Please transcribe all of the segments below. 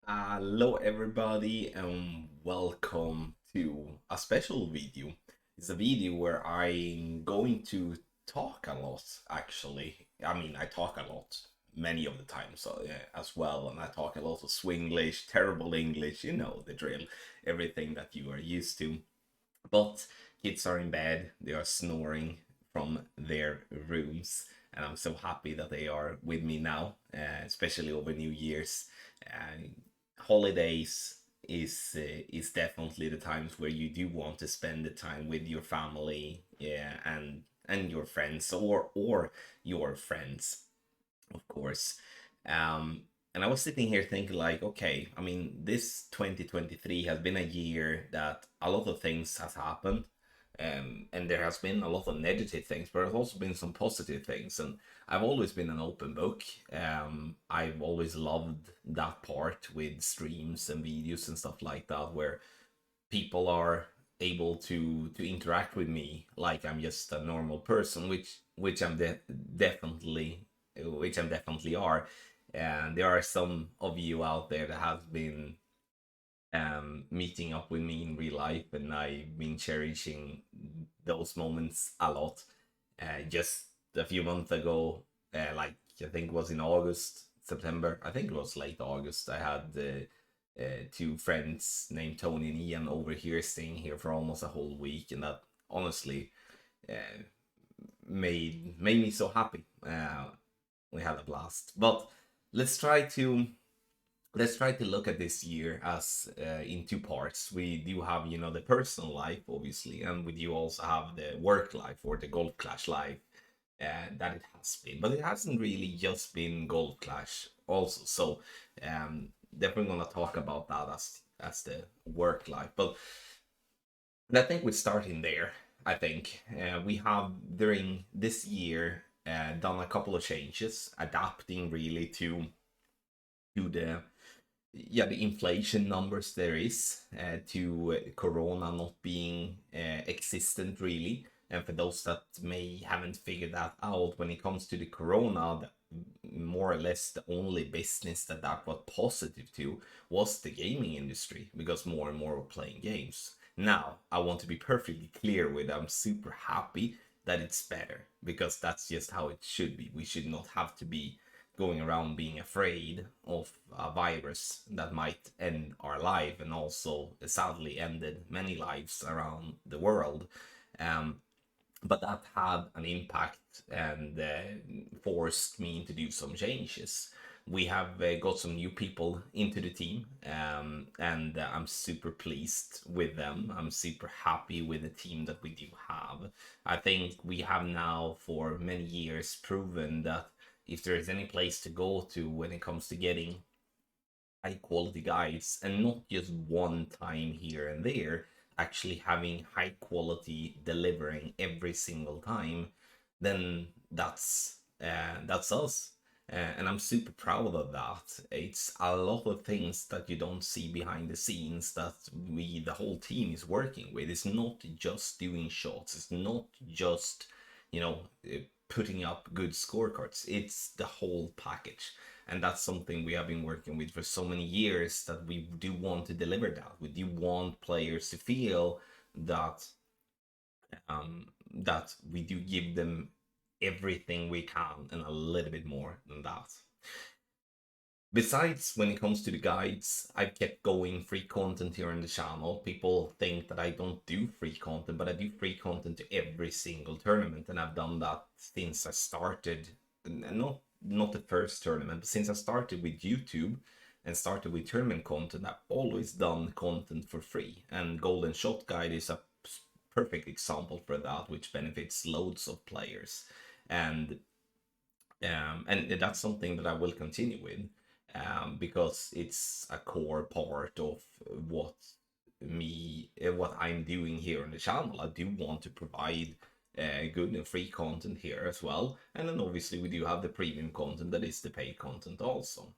Hello everybody and welcome to a special video. It's a video where I'm going to talk a lot actually. I mean, I talk a lot many of the times as well, and I talk a lot of Swinglish, terrible English, you know the drill, everything that you are used to. But kids are in bed, they are snoring from their rooms, and I'm so happy that they are with me now, especially over New Year's. Holidays is definitely the times where you do want to spend the time with your family, yeah, and your friends or your friends, of course. Um, and I was sitting here thinking, like, okay, I mean, this 2023 has been a year that a lot of things has happened. And there has been a lot of negative things, but there's also been some positive things. And I've always been an open book. I've always loved that part with streams and videos and stuff like that, where people are able to interact with me like I'm just a normal person, which definitely I'm definitely are. And there are some of you out there that have been meeting up with me in real life, and I've been cherishing those moments a lot. Just a few months ago, like I think it was in August, September, I think it was late August, I had two friends named Tony and Ian over here staying here for almost a whole week, and that honestly uh, made me so happy. We had a blast. But let's try to let's try to look at this year as in two parts. We do have, the personal life, obviously, and we do also have the work life or the Golf Clash life that it has been. But it hasn't really just been Golf Clash, also. So definitely gonna talk about that as the work life. But I think we're starting there. I think we have during this year done a couple of changes, adapting really to the inflation numbers there is, to corona not being existent really. And for those that may haven't figured that out, when it comes to the corona, more or less the only business that was positive to was the gaming industry, because more and more were playing games. Now I want to be perfectly clear with, I'm super happy that it's better, because that's just how it should be. We should not have to be going around being afraid of a virus that might end our life, and also sadly ended many lives around the world. Um, but that had an impact and forced me to do some changes. We have got some new people into the team, and I'm super pleased with them. I'm super happy with the team that we do have. I think we have now for many years proven that if there is any place to go to when it comes to getting high quality guides, and not just one time here and there, actually having high quality delivering every single time, then that's us. And I'm super proud of that. It's a lot of things that you don't see behind the scenes that the whole team is working with. It's not just doing shots. It's not just, you know, putting up good scorecards. It's the whole package. And that's something we have been working with for so many years, that we do want to deliver that. We do want players to feel that that we do give them everything we can and a little bit more than that. Besides, when it comes to the guides, I've kept going free content here on the channel. People think that I don't do free content, but I do free content to every single tournament, and I've done that since I started. And not the first tournament, but since I started with YouTube and started with tournament content, I've always done content for free. And Golden Shot Guide is a perfect example for that, which benefits loads of players. And and that's something that I will continue with, because it's a core part of what what I'm doing here on the channel. I do want to provide good and free content here as well, and then obviously we do have the premium content that is the paid content also.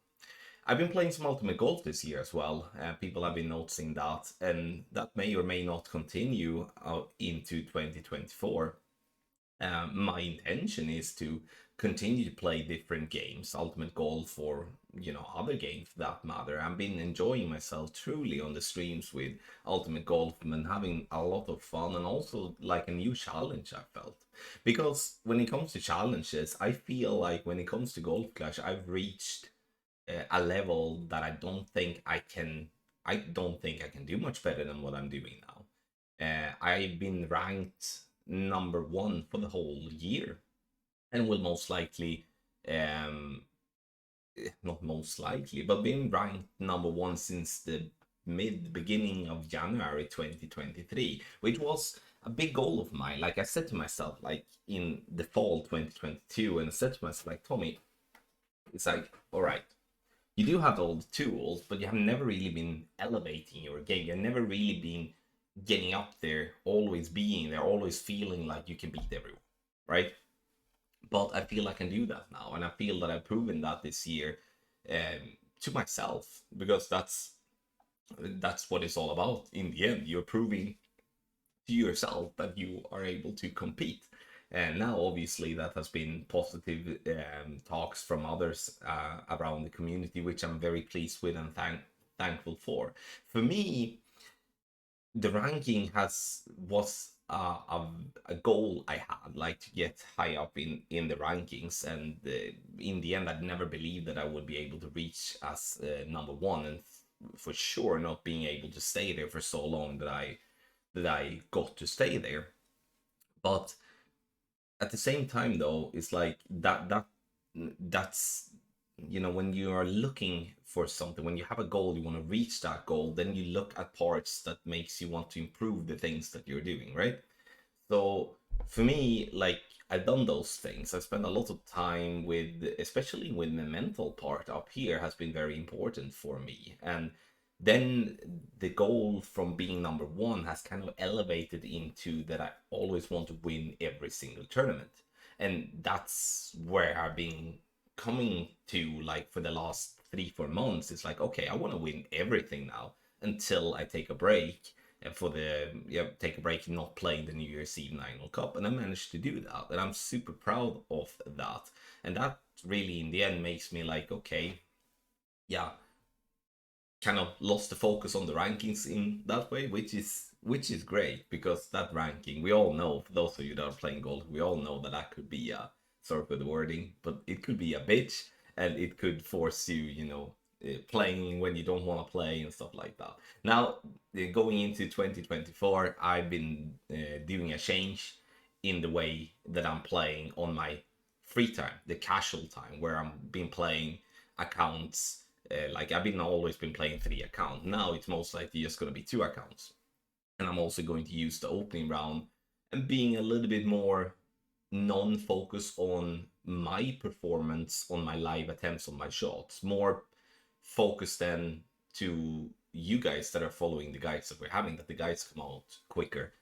I've been playing some Ultimate Golf this year as well. People have been noticing that, and that may or may not continue into 2024. My intention is to continue to play different games, Ultimate Golf or other games for that matter. I've been enjoying myself truly on the streams with Ultimate Golf and having a lot of fun, and also like a new challenge I felt. Because when it comes to challenges, I feel like when it comes to Golf Clash, I've reached a level that I don't think I can do much better than what I'm doing now. I've been ranked number one for the whole year, and will most likely, um, not most likely, but been ranked number one since the mid beginning of January 2023, which was a big goal of mine. Like I said to myself, like in the fall 2022, and I said to myself, like, Tommy, it's like, all right, you do have all the tools, but you have never really been elevating your game. You've never really been getting up there, always being there, always feeling like you can beat everyone, right? But I feel I can do that now, and I feel that I've proven that this year, to myself, because that's what it's all about. In the end, you're proving to yourself that you are able to compete. And now, obviously, that has been positive talks from others around the community, which I'm very pleased with and thankful for. For me, the ranking was a goal I had, like to get high up in the rankings, and in the end, I'd never believed that I would be able to reach as number one, and for sure not being able to stay there for so long that I got to stay there. But at the same time, though, it's like that's when you are looking for something, when you have a goal, you want to reach that goal, then you look at parts that makes you want to improve the things that you're doing, right? So for me, like, I've done those things. I spent a lot of time with, especially with the mental part up here, has been very important for me. And then the goal from being number one has kind of elevated into that I always want to win every single tournament. And that's where I've been coming to, like, for the last 3-4 months. It's like, okay, I want to win everything now until I take a break, and for the take a break and not playing the New Year's Eve Nine Cup, and I managed to do that, and I'm super proud of that. And that really, in the end, makes me like, okay, yeah, kind of lost the focus on the rankings in that way, which is great, because that ranking, we all know, for those of you that are playing golf, we all know that that could be a, sort of the wording, but it could be a bitch, and it could force you, playing when you don't want to play and stuff like that. Now, going into 2024, I've been doing a change in the way that I'm playing on my free time, the casual time, where I'm been playing accounts. Like, I've been always been playing 3 accounts. Now it's most likely just going to be 2 accounts, and I'm also going to use the opening round and being a little bit more non-focused on my performance on my live attempts on my shots, more focused then to you guys that are following the guides that we're having, that the guides come out quicker,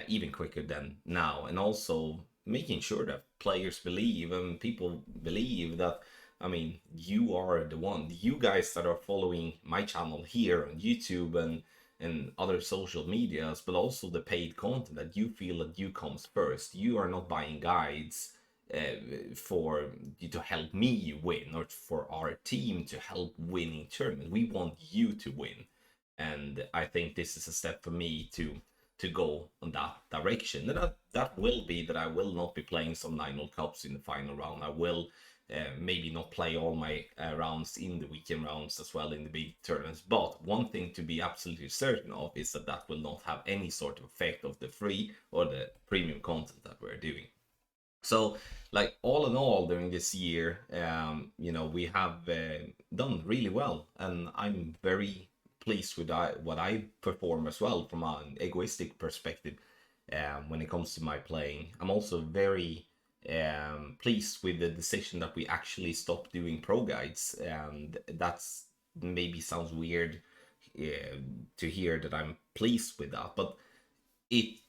even quicker than now, and also making sure that players believe and people believe that, I mean, you are the one, you guys that are following my channel here on YouTube and other social medias, but also the paid content, that you feel that you comes first. You are not buying guides for you to help me win, or for our team to help winning tournament. We want you to win, and I think this is a step for me to go on that direction. And that will be that I will not be playing some 9 cups in the final round. I will maybe not play all my rounds in the weekend rounds as well in the big tournaments. But one thing to be absolutely certain of is that that will not have any sort of effect of the free or the premium content that we're doing. So, like, all in all, during this year, we have done really well, and I'm very pleased with what I perform as well from an egoistic perspective. When it comes to my playing, I'm also very pleased with the decision that we actually stopped doing pro guides, and that's maybe sounds weird to hear that I'm pleased with that, but it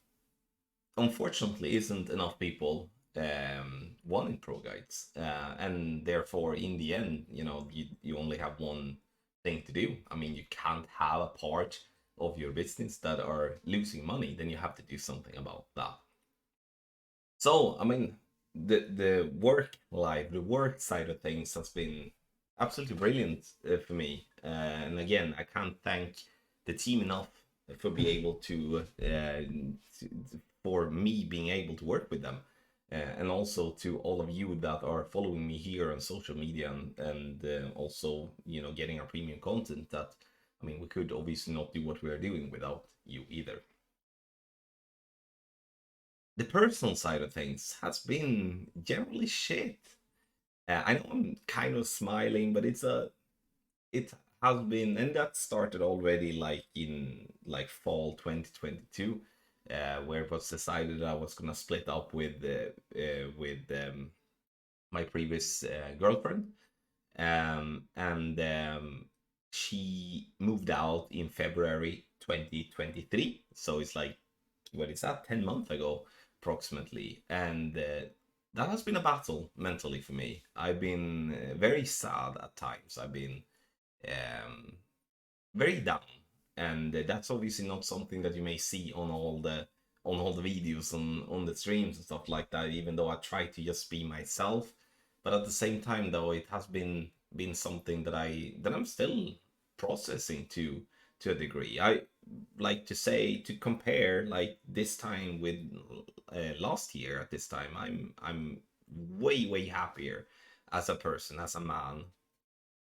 unfortunately isn't enough people wanting pro guides, and therefore in the end, you only have one thing to do. I mean, you can't have a part of your business that are losing money, then you have to do something about that. So, I mean, the work life, the work side of things has been absolutely brilliant for me. And again, I can't thank the team enough for being able for me being able to work with them. And also to all of you that are following me here on social media, and also, getting our premium content. That, I mean, we could obviously not do what we are doing without you either. The personal side of things has been generally shit. I know I'm kind of smiling, but it has been, and that started already like in like fall 2022, where it was decided I was gonna split up with my previous girlfriend, and she moved out in February 2023. So it's like, what is that, 10 months ago approximately. And that has been a battle mentally for me. I've been very sad at times. I've been um, very down, and that's obviously not something that you may see on all the videos on the streams and stuff like that. Even though I try to just be myself, but at the same time, though, it has been something that I'm still processing to a degree. I like to say, to compare like this time with last year at this time. I'm way happier as a person, as a man.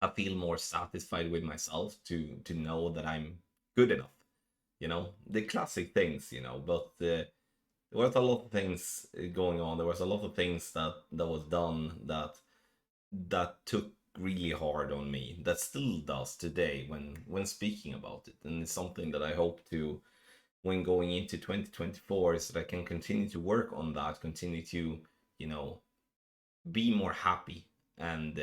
I feel more satisfied with myself to know that I'm good enough. The classic things. But there was a lot of things going on. There was a lot of things that was done that took really hard on me. That still does today when speaking about it, and it's something that I hope to, when going into 2024, is that I can continue to work on that, continue to you know be more happy, and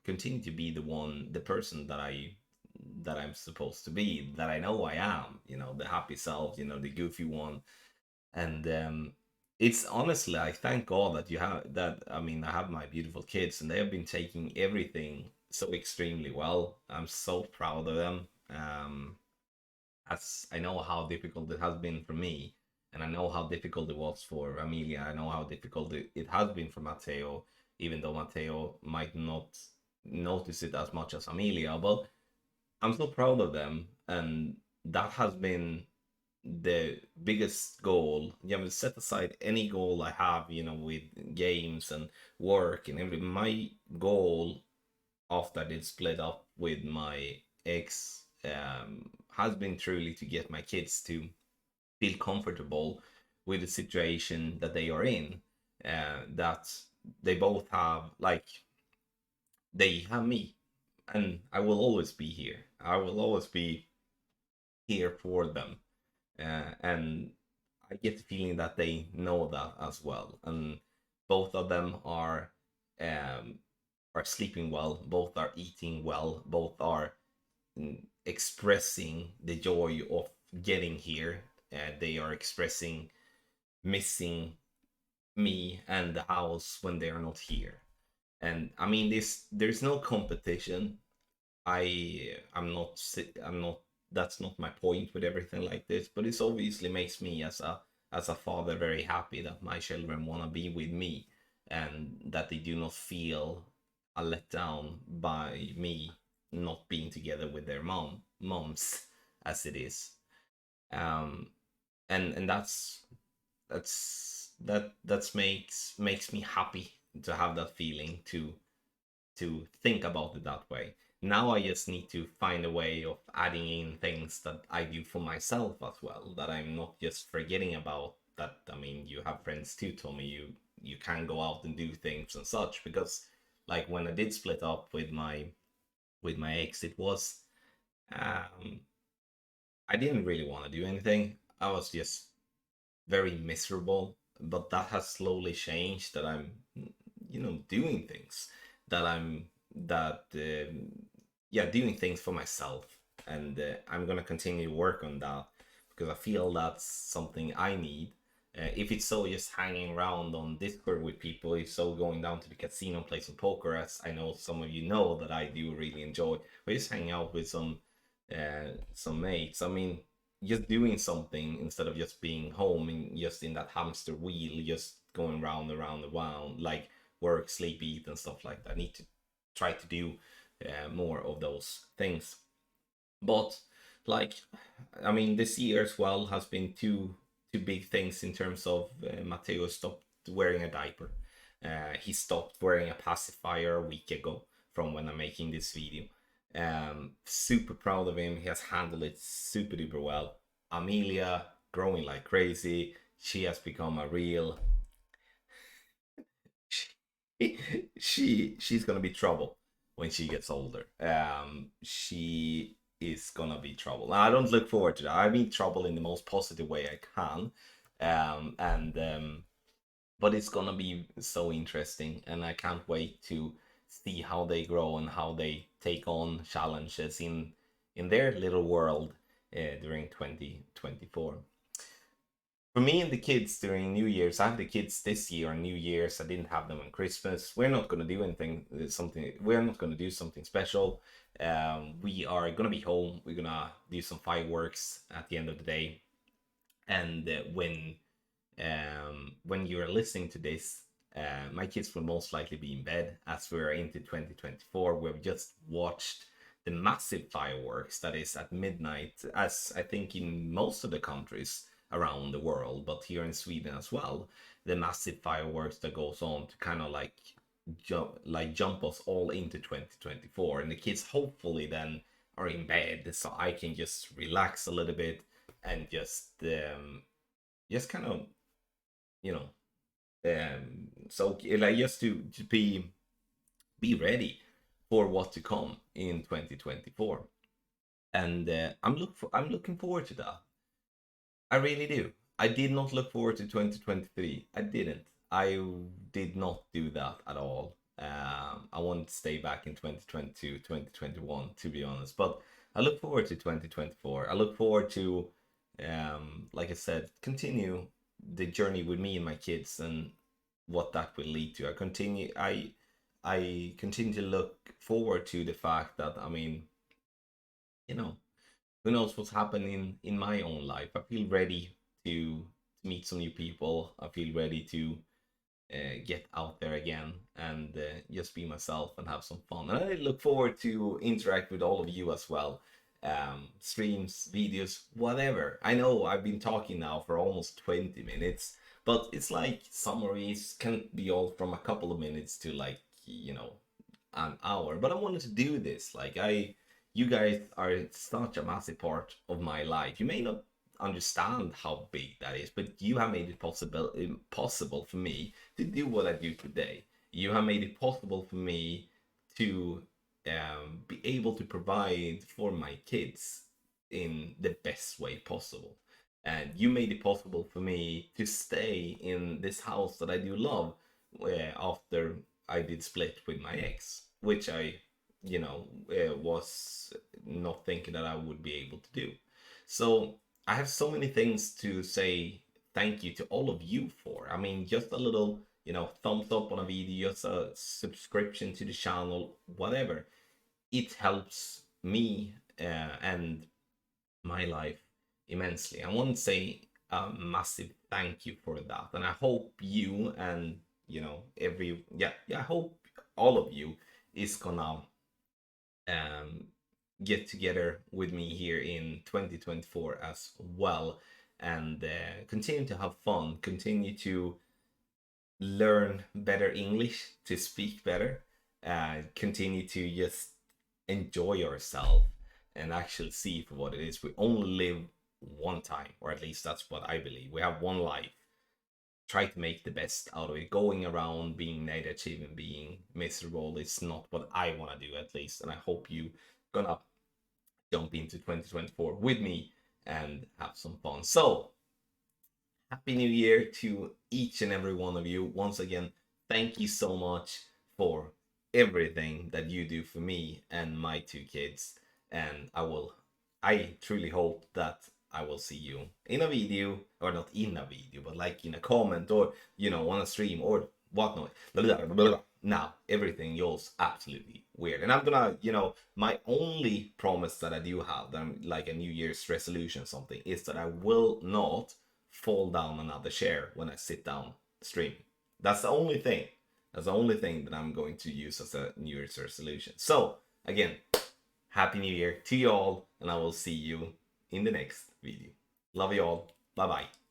continue to be the person that I'm supposed to be, that I know I am, the happy self, the goofy one. And it's honestly, I thank God that you have that. I mean, I have my beautiful kids, and they have been taking everything so extremely well. I'm so proud of them. As I know how difficult it has been for me, and I know how difficult it was for Amelia. I know how difficult it has been for Matteo, even though Matteo might not notice it as much as Amelia. But I'm so proud of them, and that has been the biggest goal. Set aside any goal I have, with games and work and everything. My goal after I did split up with my ex has been truly to get my kids to feel comfortable with the situation that they are in. That they both have, like, they have me, and I will always be here. I will always be here for them. And I get the feeling that they know that as well. And both of them um, are sleeping well. Both are eating well. Both are expressing the joy of getting here. They are expressing missing me and the house when they are not here. And I mean, there's no competition. I'm not that's not my point with everything like this, but it obviously makes me as a father very happy that my children want to be with me, and that they do not feel a letdown by me not being together with their moms, as it is. Um and and that's makes me happy to have that feeling, to think about it that way. Now I just need to find a way of adding in things that I do for myself as well, that I'm not just forgetting about. That, I mean, you have friends too, Tommy. You can go out and do things and such, because like when I did split up with my ex, it was, um I didn't really want to do anything. I was just very miserable. But that has slowly changed, that I'm, doing things, that I'm that yeah, doing things for myself. And I'm gonna continue to work on that, because I feel that's something I need. If it's so just hanging around on Discord with people, if so going down to the casino and play some poker, as I know some of you know that I do really enjoy, or just hang out with some mates. I mean, just doing something instead of just being home and just in that hamster wheel, just going round and round and round, like work, sleep, eat, and stuff like that. I need to try to do more of those things. But like, I mean, this year as well has been two big things in terms of Matteo stopped wearing a diaper. He stopped wearing a pacifier a week ago from when I'm making this video. Super proud of him. He has handled it super duper well. Amelia growing like crazy. She has become a real. She's gonna be trouble when she gets older. She is gonna be trouble. I don't look forward to that. I mean trouble in the most positive way I can. And But it's gonna be so interesting, and I can't wait to see how they grow and how they take on challenges in their little world during 2024. For me and the kids during New Year's, I have the kids this year on New Year's. I didn't have them on Christmas. We're not gonna do anything. Something. We're not gonna do something special. We are gonna be home. We're gonna do some fireworks at the end of the day. And when you're listening to this, my kids will most likely be in bed as we're into 2024. We've just watched the massive fireworks that is at midnight, as I think in most of the countries around the world, but here in Sweden as well, the massive fireworks that goes on to kind of jump us all into 2024. And the kids hopefully then are in bed, so I can just relax a little bit and just kind of, you know, so like just to be ready for what to come in 2024. And I'm looking forward to that. I really do. I did not look forward to 2023. I didn't. I did not do that at all. I want to stay back in 2022, 2021, to be honest. But I look forward to 2024. I look forward to, like I said, continue the journey with me and my kids and what that will lead to. I continue to look forward to the fact that, I mean, you know, who knows what's happening in my own life. I feel ready to meet some new people. I feel ready to get out there again and just be myself and have some fun. And I look forward to interact with all of you as well. Streams, videos, whatever. I know I've been talking now for almost 20 minutes, but it's like summaries can be all from a couple of minutes to like, an hour. But I wanted to do this. You guys are such a massive part of my life. You may not understand how big that is, but you have made it possible for me to do what I do today. You have made it possible for me to be able to provide for my kids in the best way possible. And you made it possible for me to stay in this house that I do love after I did split with my ex, which I, was not thinking that I would be able to do. So I have so many things to say thank you to all of you for. I mean, just a little, thumbs up on a video, just a subscription to the channel, whatever. It helps me and my life immensely. I want to say a massive thank you for that. And I hope you and, I hope all of you is gonna um, get together with me here in 2024 as well, and continue to have fun, continue to learn better English, to speak better, continue to just enjoy yourself and actually see for what it is. We only live one time, or at least that's what I believe. We have one life. Try to make the best out of it. Going around being negative and being miserable is not what I want to do, at least. And I hope you gonna jump into 2024 with me and have some fun. So, Happy New Year to each and every one of you. Once again, thank you so much for everything that you do for me and my two kids. And I truly hope that I will see you in a video, or not in a video, but like in a comment, or, on a stream or whatnot. Now, everything goes absolutely weird. And I'm gonna, my only promise that I do have, like a New Year's resolution, something, is that I will not fall down another chair when I sit down stream. That's the only thing. That's the only thing that I'm going to use as a New Year's resolution. So again, Happy New Year to you all, and I will see you in the next video. Love you all. Bye bye.